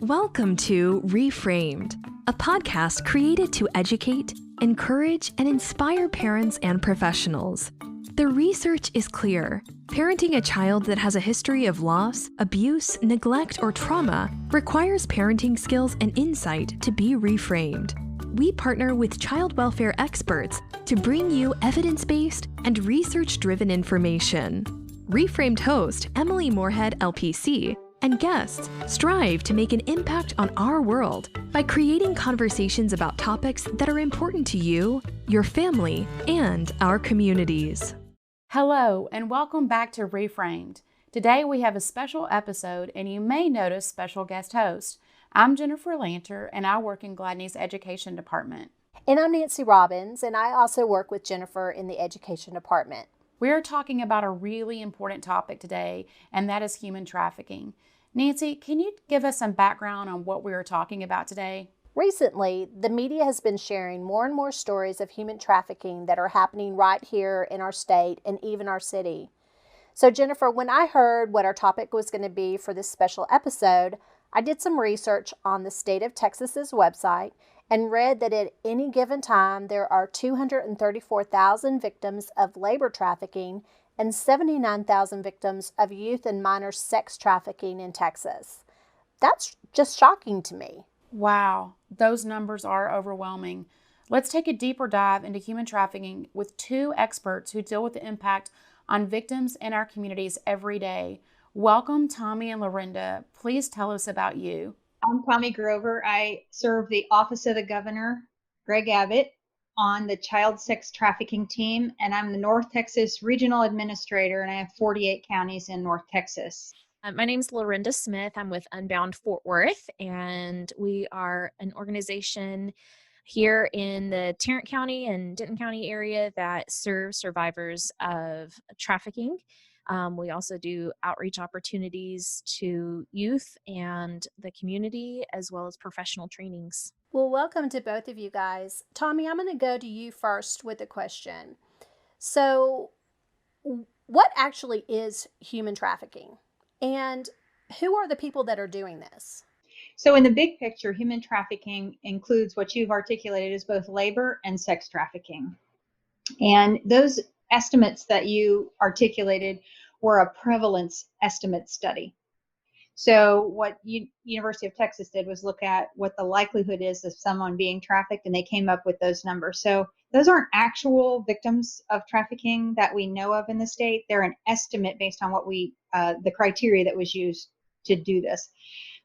Welcome to reFRAMED, a podcast created to educate, encourage, and inspire parents and professionals. The research is clear. Parenting a child that has a history of loss, abuse, neglect, or trauma requires parenting skills and insight to be reframed. We partner with child welfare experts to bring you evidence-based and research-driven information. reFRAMED host Emily Moorhead, LPC, and guests strive to make an impact on our world by creating conversations about topics that are important to you, your family, and our communities. Hello, and welcome back to reFRAMED. Today we have a special episode, and you may notice special guest host. I'm Jennifer Lanter, and I work in Gladney's Education Department. And I'm Nancy Robbins, and I also work with Jennifer in the Education Department. We are talking about a really important topic today, and that is human trafficking. Nancy, can you give us some background on what we are talking about today? Recently, the media has been sharing more and more stories of human trafficking that are happening right here in our state and even our city. So Jennifer, when I heard what our topic was going to be for this special episode, I did some research on the state of Texas's website and read that at any given time there are 234,000 victims of labor trafficking and 79,000 victims of youth and minor sex trafficking in Texas. That's just shocking to me. Wow, those numbers are overwhelming. Let's take a deeper dive into human trafficking with two experts who deal with the impact on victims in our communities every day. Welcome, Tommy and Lorinda. Please tell us about you. I'm Tommy Grover. I serve the Office of the Governor, Greg Abbott, on the Child Sex Trafficking team, and I'm the North Texas Regional Administrator, and I have 48 counties in North Texas. My name is Lorinda Smith. I'm with Unbound Fort Worth, and we are an organization here in the Tarrant County and Denton County area that serves survivors of trafficking. We also do outreach opportunities to youth and the community, as well as professional trainings. Well, welcome to both of you guys. Tommy, I'm going to go to you first with a question. So, what actually is human trafficking? And who are the people that are doing this? So in the big picture, human trafficking includes what you've articulated as both labor and sex trafficking. And those estimates that you articulated were a prevalence estimate study. So what University of Texas did was look at what the likelihood is of someone being trafficked, and they came up with those numbers. So those aren't actual victims of trafficking that we know of in the state. They're an estimate based on what the criteria that was used to do this.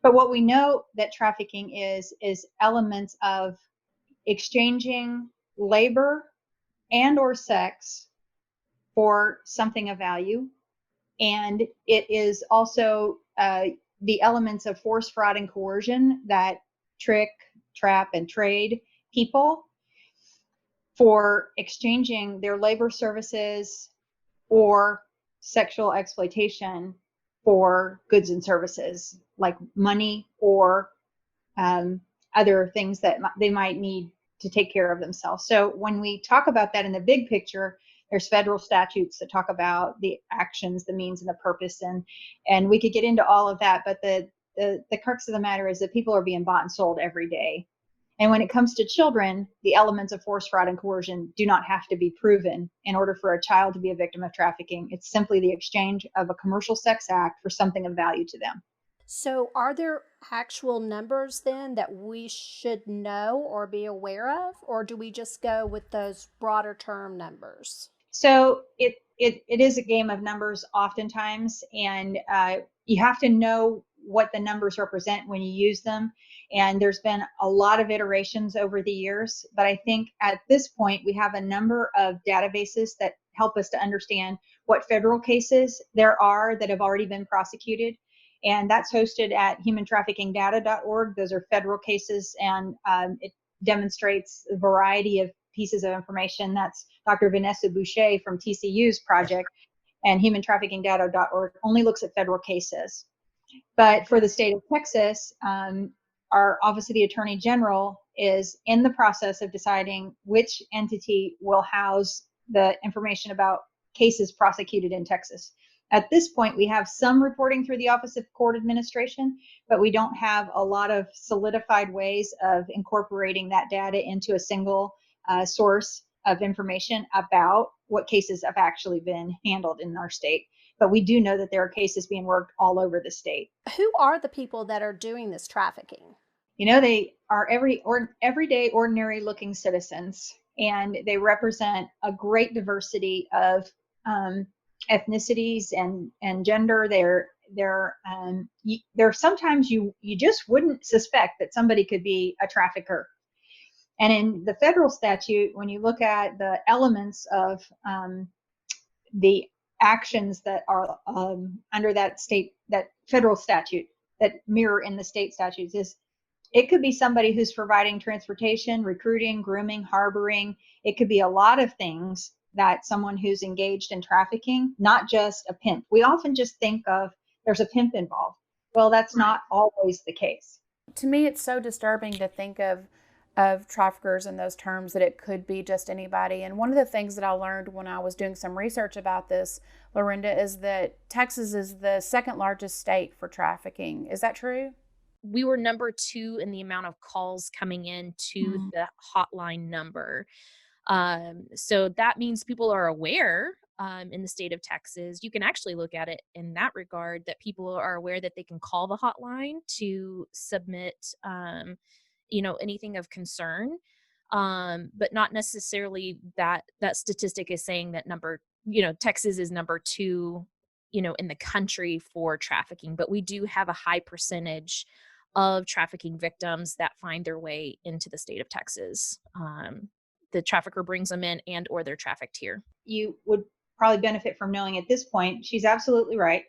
But what we know that trafficking is elements of exchanging labor and or sex for something of value. And it is also the elements of force, fraud, and coercion that trick, trap, and trade people for exchanging their labor services or sexual exploitation for goods and services like money or other things that they might need to take care of themselves. So when we talk about that in the big picture, there's federal statutes that talk about the actions, the means, and the purpose, and we could get into all of that. But the crux of the matter is that people are being bought and sold every day. And when it comes to children, the elements of force, fraud, and coercion do not have to be proven in order for a child to be a victim of trafficking. It's simply the exchange of a commercial sex act for something of value to them. So are there actual numbers then that we should know or be aware of, or do we just go with those broader term numbers? So it is a game of numbers oftentimes, and you have to know what the numbers represent when you use them. And there's been a lot of iterations over the years, but I think at this point we have a number of databases that help us to understand what federal cases there are that have already been prosecuted. And that's hosted at humantraffickingdata.org. Those are federal cases, and it demonstrates a variety of pieces of information. That's Dr. Vanessa Boucher from TCU's project, and humantraffickingdata.org only looks at federal cases. But for the state of Texas, our Office of the Attorney General is in the process of deciding which entity will house the information about cases prosecuted in Texas. At this point, we have some reporting through the Office of Court Administration, but we don't have a lot of solidified ways of incorporating that data into a single source of information about what cases have actually been handled in our state. But we do know that there are cases being worked all over the state. Who are the people that are doing this trafficking? They are everyday, ordinary looking citizens, and they represent a great diversity of ethnicities and gender. They're sometimes you just wouldn't suspect that somebody could be a trafficker. And in the federal statute, when you look at the elements of the actions that are under that federal statute that mirror in the state statutes, is it could be somebody who's providing transportation, recruiting, grooming, harboring. It could be a lot of things that someone who's engaged in trafficking, not just a pimp. We often just think of there's a pimp involved. Well, that's not always the case. To me, it's so disturbing to think of traffickers in those terms, that it could be just anybody. And one of the things that I learned when I was doing some research about this, Lorinda, is that Texas is the second largest state for trafficking. Is that true? We were number 2 in the amount of calls coming in to the hotline number. So that means people are aware in the state of Texas. You can actually look at it in that regard, that people are aware that they can call the hotline to submit, anything of concern. But not necessarily that statistic is saying that Texas is number 2, in the country for trafficking. But we do have a high percentage of trafficking victims that find their way into the state of Texas. The trafficker brings them in and or they're trafficked here. You would probably benefit from knowing at this point, she's absolutely right.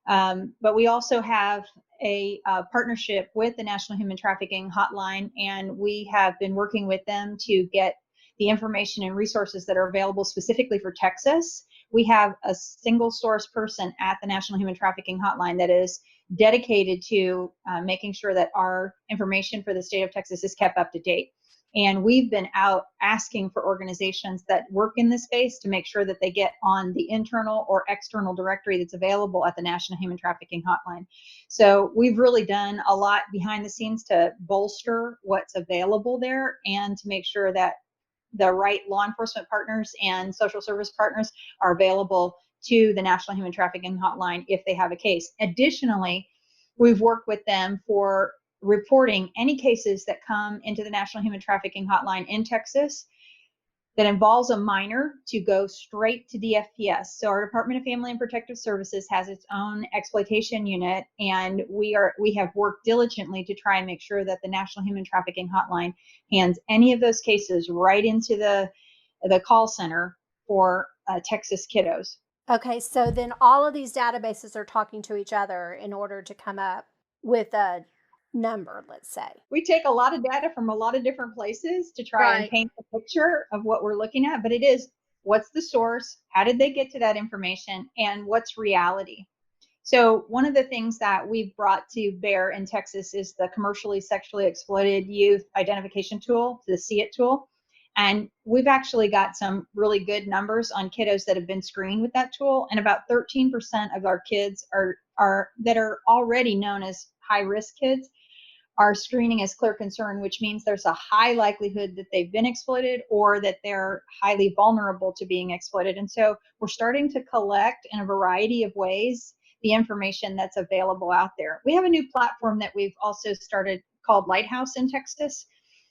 But we also have a partnership with the National Human Trafficking Hotline, and we have been working with them to get the information and resources that are available specifically for Texas. We have a single source person at the National Human Trafficking Hotline that is dedicated to making sure that our information for the state of Texas is kept up to date. And we've been out asking for organizations that work in this space to make sure that they get on the internal or external directory that's available at the National Human Trafficking Hotline. So we've really done a lot behind the scenes to bolster what's available there and to make sure that the right law enforcement partners and social service partners are available to the National Human Trafficking Hotline if they have a case. Additionally, we've worked with them for reporting any cases that come into the National Human Trafficking Hotline in Texas that involves a minor to go straight to DFPS. So our Department of Family and Protective Services has its own exploitation unit, and we have worked diligently to try and make sure that the National Human Trafficking Hotline hands any of those cases right into the call center for Texas kiddos. Okay, so then all of these databases are talking to each other in order to come up with a number, let's say. We take a lot of data from a lot of different places to try and paint a picture of what we're looking at, but it is, what's the source, how did they get to that information, and what's reality? So one of the things that we've brought to bear in Texas is the commercially sexually exploited youth identification tool, the See It tool. And we've actually got some really good numbers on kiddos that have been screened with that tool, and about 13% of our kids that are already known as high risk kids are screening as clear concern, which means there's a high likelihood that they've been exploited or that they're highly vulnerable to being exploited. And so we're starting to collect in a variety of ways the information that's available out there. We have a new platform that we've also started called Lighthouse in Texas.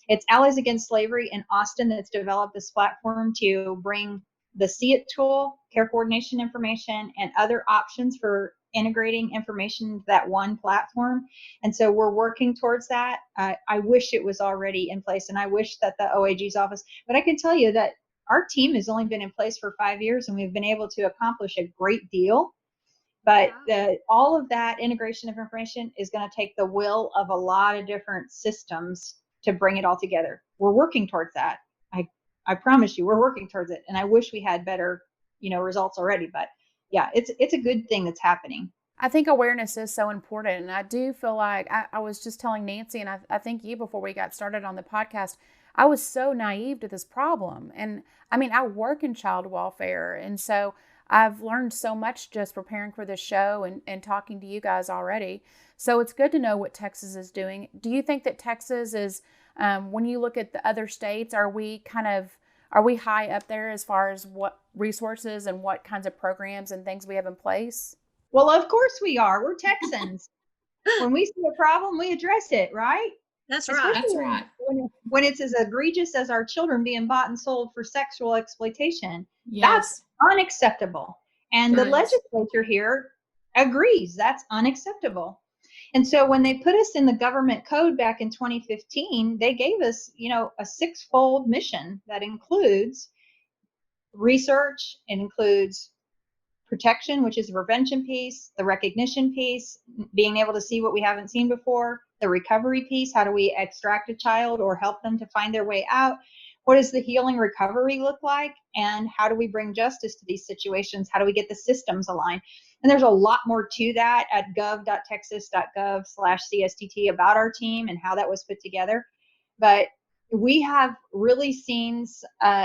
It's Allies Against Slavery in Austin that's developed this platform to bring the See It tool, care coordination information, and other options for integrating information into that one platform. And so we're working towards that. I wish it was already in place, and I wish that the OAG's office, but I can tell you that our team has only been in place for 5 years, and we've been able to accomplish a great deal. But all of that integration of information is going to take the will of a lot of different systems to bring it all together. We're working towards that. I promise you, we're working towards it. And I wish we had better, results already. But yeah, it's a good thing that's happening. I think awareness is so important. And I do feel like I was just telling Nancy, and I think you before we got started on the podcast, I was so naive to this problem. And I mean, I work in child welfare. And so I've learned so much just preparing for this show and talking to you guys already. So it's good to know what Texas is doing. Do you think that Texas is, when you look at the other states, are we high up there as far as what resources and what kinds of programs and things we have in place? Well, of course we are. We're Texans. When we see a problem, we address it, right? That's right. Especially when it's as egregious as our children being bought and sold for sexual exploitation. That's Yes. unacceptable. And the It is. legislature here agrees that's unacceptable. And so when they put us in the government code back in 2015, they gave us, a six-fold mission that includes research, it includes protection, which is the prevention piece, the recognition piece, being able to see what we haven't seen before, the recovery piece, how do we extract a child or help them to find their way out? What does the healing recovery look like? And how do we bring justice to these situations? How do we get the systems aligned? And there's a lot more to that at gov.texas.gov/CSTT about our team and how that was put together. But we have really seen,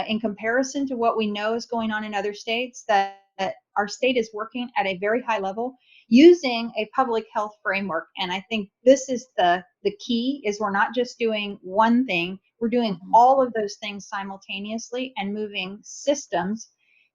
in comparison to what we know is going on in other states, that our state is working at a very high level using a public health framework. And I think this is the key, is we're not just doing one thing, we're doing all of those things simultaneously and moving systems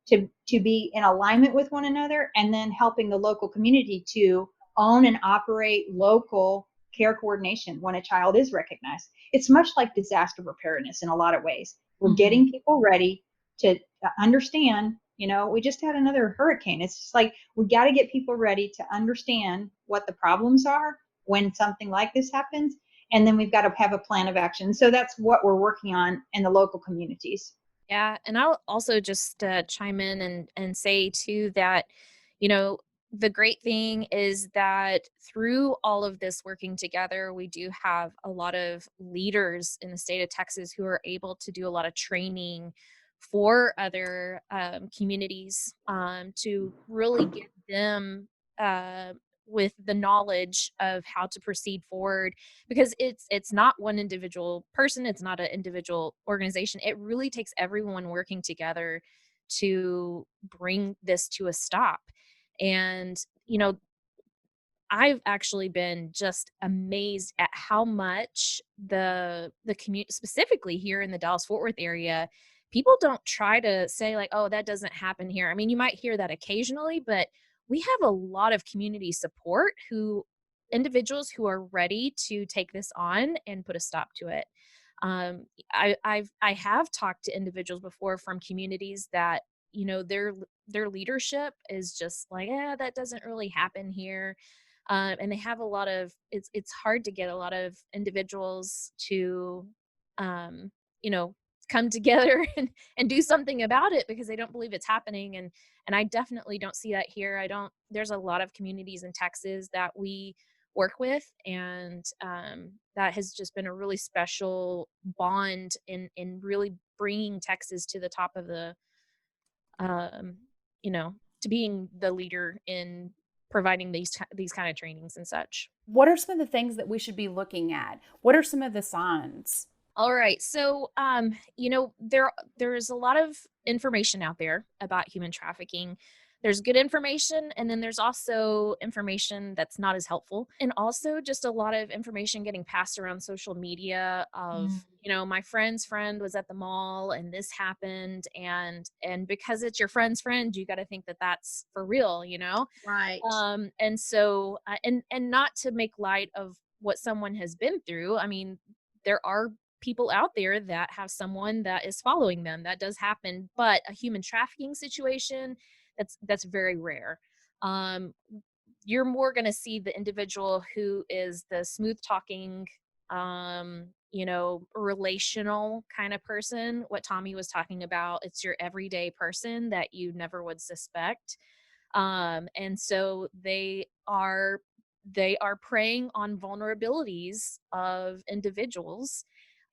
to be in alignment with one another, and then helping the local community to own and operate local care coordination when a child is recognized. It's much like disaster preparedness in a lot of ways. We're getting people ready to understand, we just had another hurricane. It's just like, we got to get people ready to understand what the problems are when something like this happens. And then we've got to have a plan of action. So that's what we're working on in the local communities. Yeah, and I'll also just chime in and say too that, you know, the great thing is that through all of this working together, we do have a lot of leaders in the state of Texas who are able to do a lot of training for other communities to really get them uh, with the knowledge of how to proceed forward, because it's not one individual person, it's not an individual organization. It really takes everyone working together to bring this to a stop. And I've actually been just amazed at how much the community, specifically here in the Dallas Fort Worth area, people don't try to say like, "Oh, that doesn't happen here." I mean, you might hear that occasionally, but we have a lot of community support, who individuals who are ready to take this on and put a stop to it. I have talked to individuals before from communities that their leadership is just like, "Yeah, that doesn't really happen here." And they have a lot of, it's hard to get a lot of individuals to um, you know come together and do something about it, because they don't believe it's happening. And I definitely don't see that here. I don't There's a lot of communities in Texas that we work with, and that has just been a really special bond in really bringing Texas to the top of the um, to being the leader in providing these kind of trainings and such. What are some of the things that we should be looking at? What are some of the signs? All right. So, there's a lot of information out there about human trafficking. There's good information, and then there's also information that's not as helpful, and also just a lot of information getting passed around social media of, my friend's friend was at the mall and this happened, and because it's your friend's friend, you got to think that that's for real. Right. And so, and not to make light of what someone has been through. I mean, there are people out there that have someone that is following them. That does happen, but a human trafficking situation, that's very rare. Um, you're more going to see the individual who is the smooth talking, relational kind of person. What Tommy was talking about, it's your everyday person that you never would suspect. And so they are preying on vulnerabilities of individuals.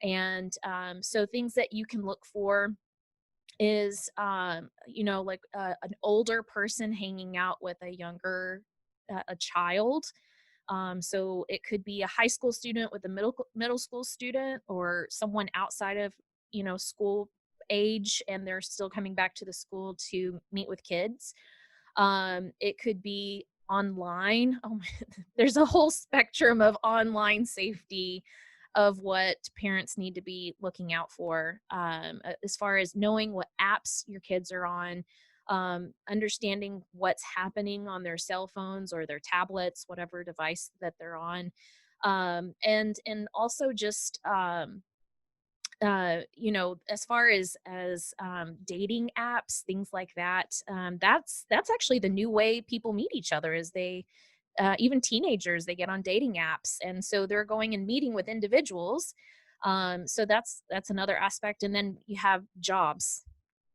And so things that you can look for is like an older person hanging out with a younger a child. So it could be a high school student with a middle school student, or someone outside of school age and they're still coming back to the school to meet with kids. It could be online. Oh my, there's a whole spectrum of online safety of what parents need to be looking out for, as far as knowing what apps your kids are on, understanding what's happening on their cell phones or their tablets, whatever device that they're on, and also just as far as dating apps, things like that, that's actually the new way people meet each other. Is they even teenagers, they get on dating apps, and so they're going and meeting with individuals. So that's another aspect. And then you have jobs,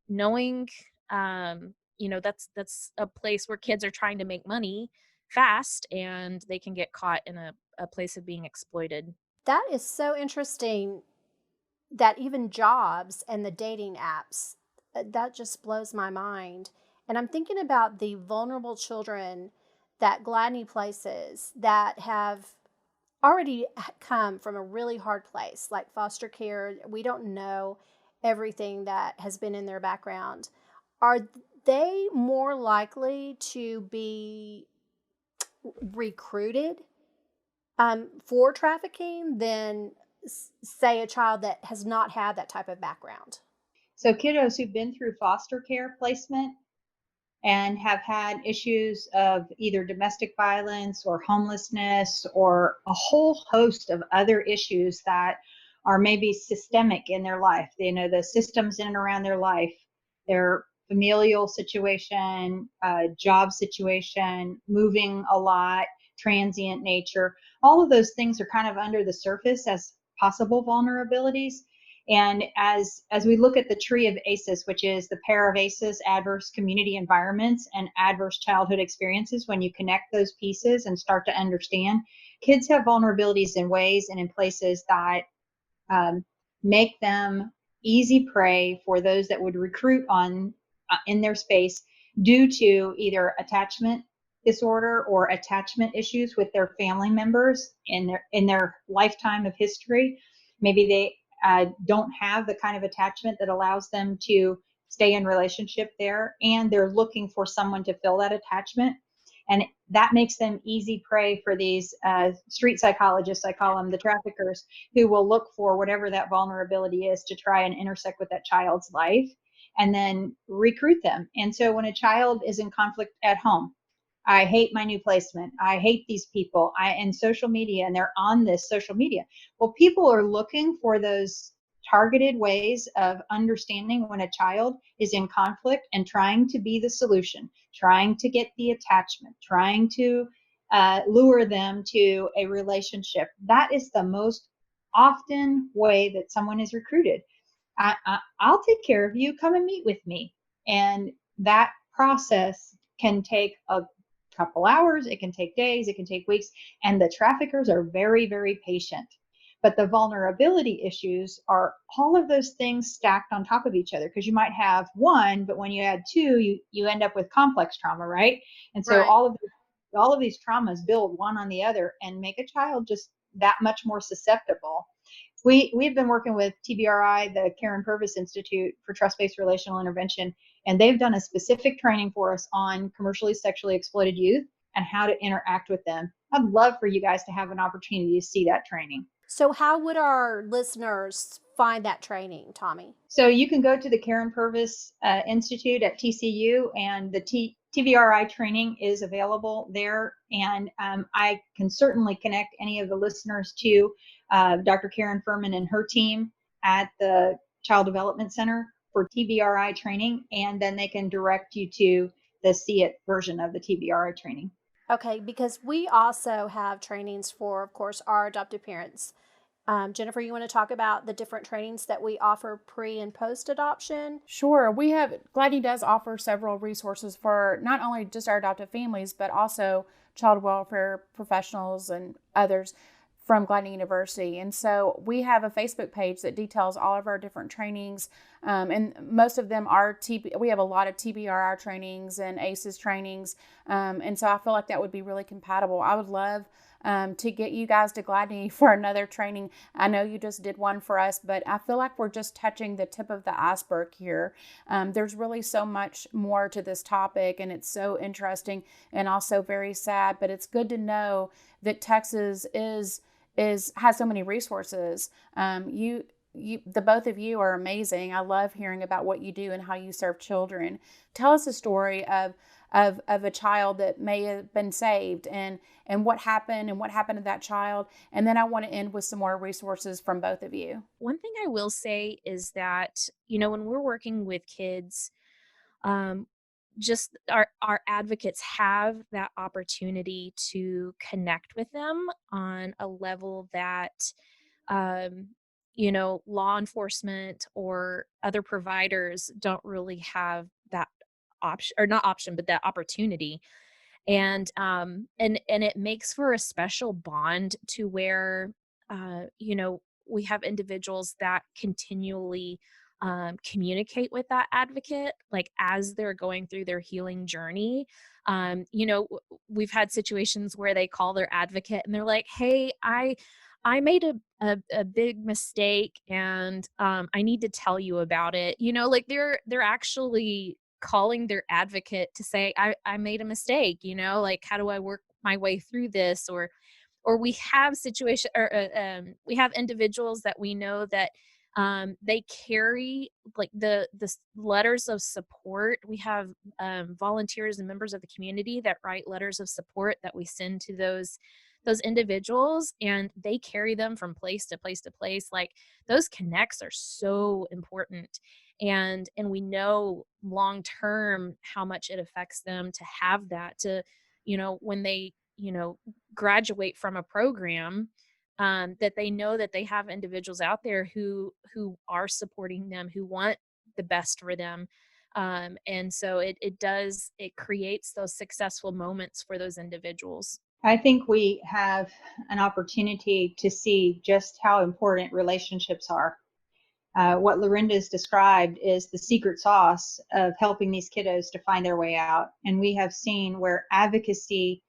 knowing, that's a place where kids are trying to make money fast, and they can get caught in a place of being exploited. That is so interesting that even jobs and the dating apps, that just blows my mind. And I'm thinking about the vulnerable children that Gladney places that have already come from a really hard place, like foster care. We don't know everything that has been in their background. Are they more likely to be recruited for trafficking than, say, a child that has not had that type of background? So kiddos who've been through foster care placement and have had issues of either domestic violence or homelessness or a whole host of other issues that are maybe systemic in their life. The systems in and around their life, their familial situation, job situation, moving a lot, transient nature, all of those things are kind of under the surface as possible vulnerabilities. And as we look at the tree of ACEs, which is the pair of ACEs, adverse community environments and adverse childhood experiences, when you connect those pieces and start to understand, kids have vulnerabilities in ways and in places that make them easy prey for those that would recruit on in their space due to either attachment disorder or attachment issues with their family members in their lifetime of history. Maybe they don't have the kind of attachment that allows them to stay in relationship there, and they're looking for someone to fill that attachment. And that makes them easy prey for these street psychologists, I call them, the traffickers, who will look for whatever that vulnerability is to try and intersect with that child's life and then recruit them. And so when a child is in conflict at home, I hate my new placement, I hate these people, and social media, and they're on this social media. Well, people are looking for those targeted ways of understanding when a child is in conflict and trying to be the solution, trying to get the attachment, trying to lure them to a relationship. That is the most often way that someone is recruited. I'll take care of you, come and meet with me. And that process can take a couple hours, it can take days, it can take weeks, and the traffickers are very, very patient. But the vulnerability issues are all of those things stacked on top of each other, because you might have one, but when you add two, you end up with complex trauma, right? And so Right. all of these traumas build one on the other and make a child just that much more susceptible. We've been working with TBRI, the Karen Purvis Institute for Trust-Based Relational Intervention, and they've done a specific training for us on commercially sexually exploited youth and how to interact with them. I'd love for you guys to have an opportunity to see that training. So how would our listeners find that training, Tommy? So you can go to the Karen Purvis Institute at TCU, and the TBRI training is available there. And I can certainly connect any of the listeners to Dr. Karen Furman and her team at the Child Development Center for TBRI training, and then they can direct you to the See It version of the TBRI training. Okay, because we also have trainings for, of course, our adoptive parents. Jennifer, you want to talk about the different trainings that we offer pre and post adoption? Sure. Gladney does offer several resources for not only just our adoptive families, but also child welfare professionals and others from Gladney University. And so we have a Facebook page that details all of our different trainings. And most of them are we have a lot of TBRR trainings and ACEs trainings. And so I feel like that would be really compatible. I would love to get you guys to Gladney for another training. I know you just did one for us, but I feel like we're just touching the tip of the iceberg here. There's really so much more to this topic, and it's so interesting and also very sad, but it's good to know that Texas has so many resources. The both of you are amazing. I love hearing about what you do and how you serve children. Tell us a story of a child that may have been saved and what happened to that child. And then I want to end with some more resources from both of you. One thing I will say is that, you know, when we're working with kids, um, just our advocates have that opportunity to connect with them on a level that, um, you know, law enforcement or other providers don't really have that option, or not option, but that opportunity. And it makes for a special bond to where, you know, we have individuals that continually communicate with that advocate, like as they're going through their healing journey. You know, we've had situations where they call their advocate and they're like, "Hey, I made a big mistake, and I need to tell you about it." You know, like they're actually calling their advocate to say, I made a mistake, you know, like, how do I work my way through this? Or we have we have individuals that we know that they carry like the letters of support. We have volunteers and members of the community that write letters of support that we send to those individuals, and they carry them from place to place to place. Like, those connects are so important, and we know long term how much it affects them to have that, to, you know, when they, you know, graduate from a program, that they know that they have individuals out there who are supporting them, who want the best for them. And so it creates those successful moments for those individuals. I think we have an opportunity to see just how important relationships are. What Lorinda's described is the secret sauce of helping these kiddos to find their way out. And we have seen where advocacy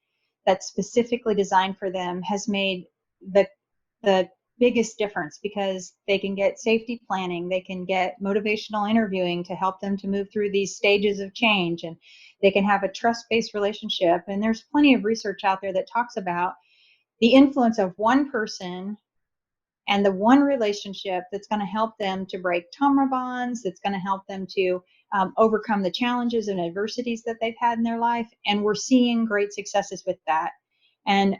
that's specifically designed for them has made the biggest difference, because they can get safety planning, they can get motivational interviewing to help them to move through these stages of change, and they can have a trust-based relationship. And there's plenty of research out there that talks about the influence of one person and the one relationship that's going to help them to break trauma bonds, that's going to help them to overcome the challenges and adversities that they've had in their life. And we're seeing great successes with that. And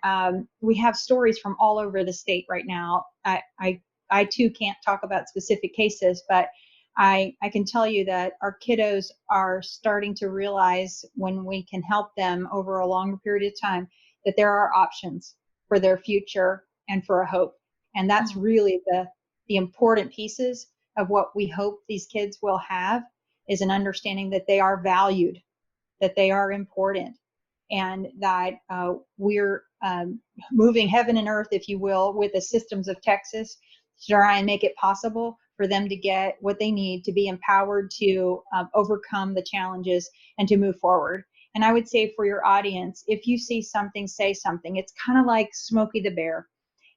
we have stories from all over the state right now. I too can't talk about specific cases, but I can tell you that our kiddos are starting to realize, when we can help them over a longer period of time, that there are options for their future and for a hope. And that's really the important pieces of what we hope these kids will have, is an understanding that they are valued, that they are important, and that we're moving heaven and earth, if you will, with the systems of Texas to try and make it possible for them to get what they need to be empowered to overcome the challenges and to move forward. And I would say, for your audience, if you see something, say something. It's kind of like Smokey the Bear.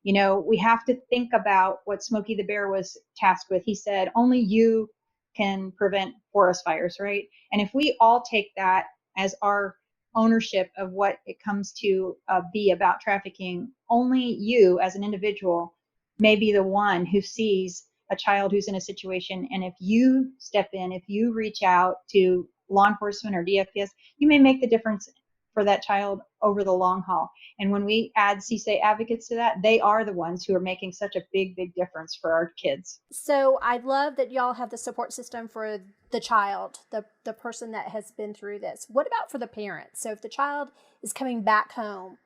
You know, we have to think about what Smokey the Bear was tasked with. He said, only you can prevent forest fires, right? And if we all take that as our ownership of what it comes to be about trafficking, only you as an individual may be the one who sees a child who's in a situation. And if you step in, if you reach out to law enforcement or DFPS, you may make the difference for that child over the long haul. And when we add CSA advocates to that, they are the ones who are making such a big, big difference for our kids. So I love that y'all have the support system for the child, the person that has been through this. What about for the parents? So if the child is coming back home,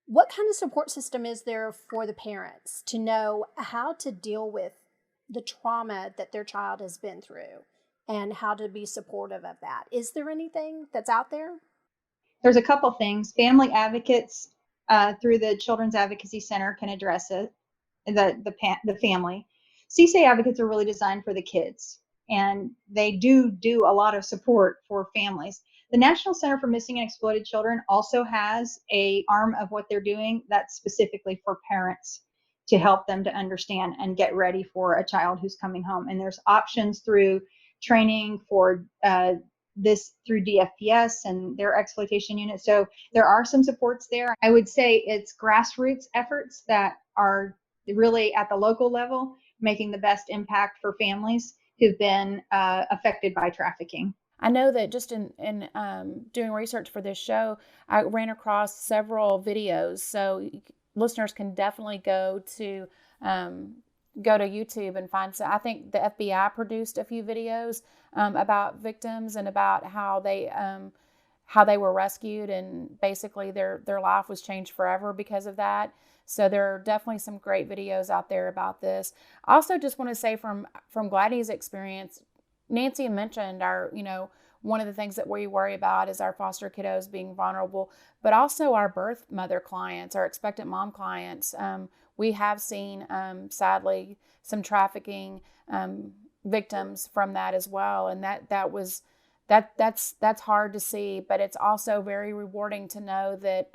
what kind of support system is there for the parents to know how to deal with the trauma that their child has been through and how to be supportive of that? Is there anything that's out there? There's a couple things. Family advocates through the Children's Advocacy Center can address it, the family. CSA advocates are really designed for the kids, and they do a lot of support for families. The National Center for Missing and Exploited Children also has a arm of what they're doing that's specifically for parents to help them to understand and get ready for a child who's coming home. And there's options through training for this through DFPS and their exploitation unit. So there are some supports there. I would say it's grassroots efforts that are really at the local level making the best impact for families who've been affected by trafficking. I know that just in doing research for this show, I ran across several videos. So listeners can definitely go to YouTube and find some. I think the FBI produced a few videos about victims and about how they were rescued, and basically their life was changed forever because of that. So there are definitely some great videos out there about this. I also just want to say from Gladys' experience, Nancy mentioned one of the things that we worry about is our foster kiddos being vulnerable, but also our birth mother clients, our expectant mom clients. We have seen, sadly, some trafficking victims from that as well, and that's hard to see, but it's also very rewarding to know that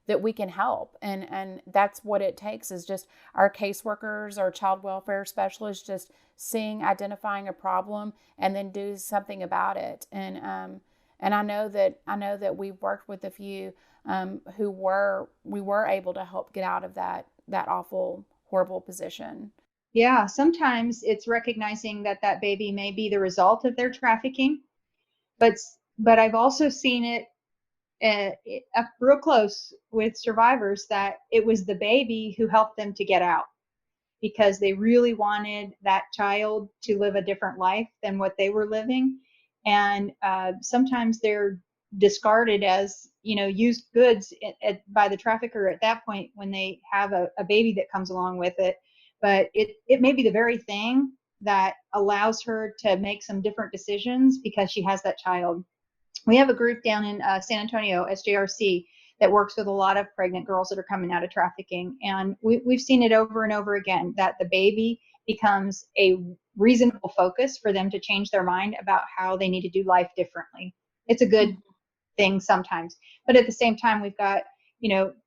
that we can help, and that's what it takes is just our caseworkers, our child welfare specialists, just identifying a problem and then do something about it. And I know that we've worked with a few who we were able to help get out of that awful, horrible position. Yeah, sometimes it's recognizing that baby may be the result of their trafficking, but I've also seen it up real close with survivors that it was the baby who helped them to get out because they really wanted that child to live a different life than what they were living. And sometimes they're discarded as, used goods by the trafficker at that point when they have a baby that comes along with it. But it may be the very thing that allows her to make some different decisions because she has that child. We have a group down in San Antonio, SJRC, that works with a lot of pregnant girls that are coming out of trafficking. And we've seen it over and over again that the baby becomes a reasonable focus for them to change their mind about how they need to do life differently. It's a good thing sometimes. But at the same time, we've got,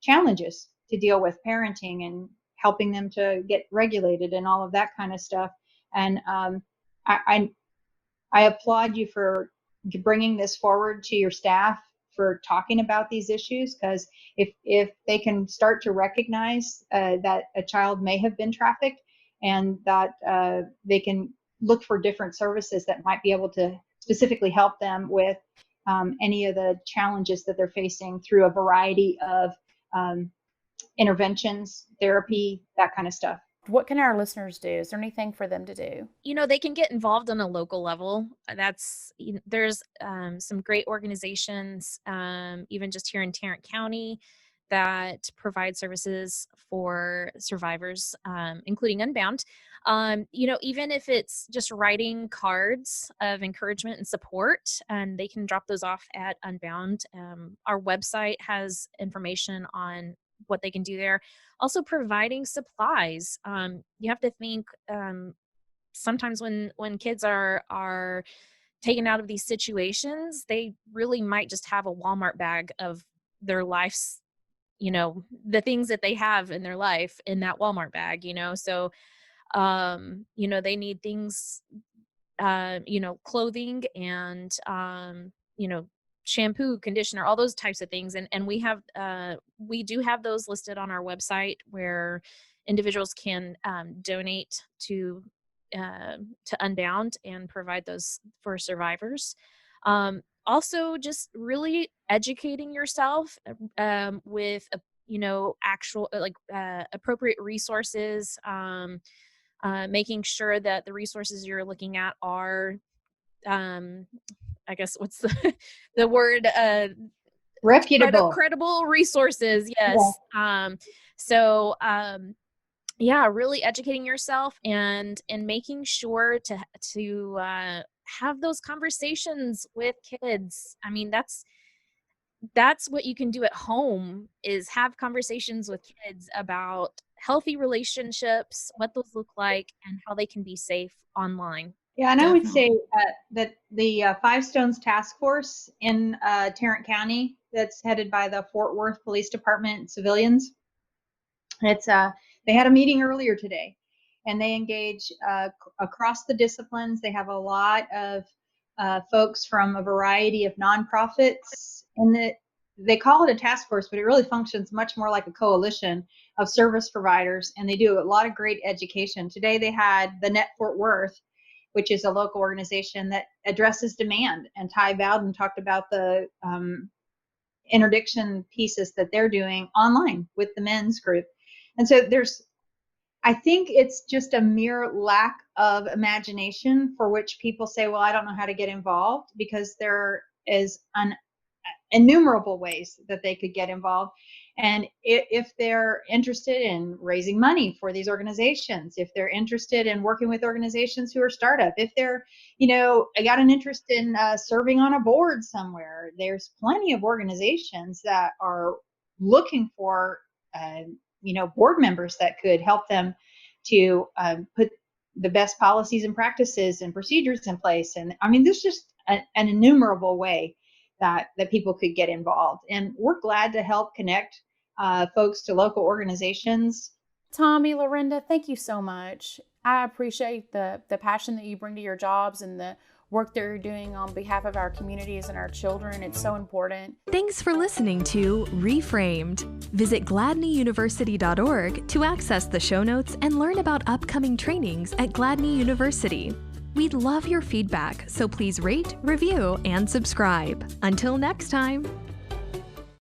challenges to deal with parenting and helping them to get regulated and all of that kind of stuff. And I applaud you for bringing this forward to your staff for talking about these issues, because if they can start to recognize that a child may have been trafficked and that they can look for different services that might be able to specifically help them with any of the challenges that they're facing through a variety of interventions, therapy, that kind of stuff. What can our listeners do? Is there anything for them to do? They can get involved on a local level. There's some great organizations, even just here in Tarrant County, that provide services for survivors, including Unbound. Even if it's just writing cards of encouragement and support, and they can drop those off at Unbound. Our website has information on what they can do there. Also providing supplies. You have to think sometimes when kids are taken out of these situations, they really might just have a Walmart bag of their life's, the things that they have in their life in that Walmart bag, so they need things, clothing and shampoo, conditioner, all those types of things. And we do have those listed on our website where individuals can donate to Unbound and provide those for survivors. Also, just really educating yourself with actual appropriate resources, making sure that the resources you're looking at are I guess what's the word? Reputable. Credible resources. Yes. Yeah. Really educating yourself and making sure to have those conversations with kids. I mean, that's what you can do at home, is have conversations with kids about healthy relationships, what those look like, and how they can be safe online. Yeah, and I would say that the Five Stones Task Force in Tarrant County, that's headed by the Fort Worth Police Department civilians, they had a meeting earlier today, and they engage across the disciplines. They have a lot of folks from a variety of nonprofits, and they call it a task force, but it really functions much more like a coalition of service providers, and they do a lot of great education. Today they had the Net Fort Worth, which is a local organization that addresses demand, and Ty Bowden talked about the interdiction pieces that they're doing online with the men's group. And so I think it's just a mere lack of imagination for which people say, well, I don't know how to get involved, because there is innumerable ways that they could get involved. And if they're interested in raising money for these organizations, if they're interested in working with organizations who are startup, if they're, got an interest in serving on a board somewhere, there's plenty of organizations that are looking for, board members that could help them to put the best policies and practices and procedures in place. And I mean, there's just an innumerable way that people could get involved. And we're glad to help connect folks to local organizations. Tommy, Lorinda, thank you so much. I appreciate the passion that you bring to your jobs and the work that you're doing on behalf of our communities and our children. It's so important. Thanks for listening to Reframed. Visit gladneyuniversity.org to access the show notes and learn about upcoming trainings at Gladney University. We'd love your feedback, so please rate, review, and subscribe. Until next time.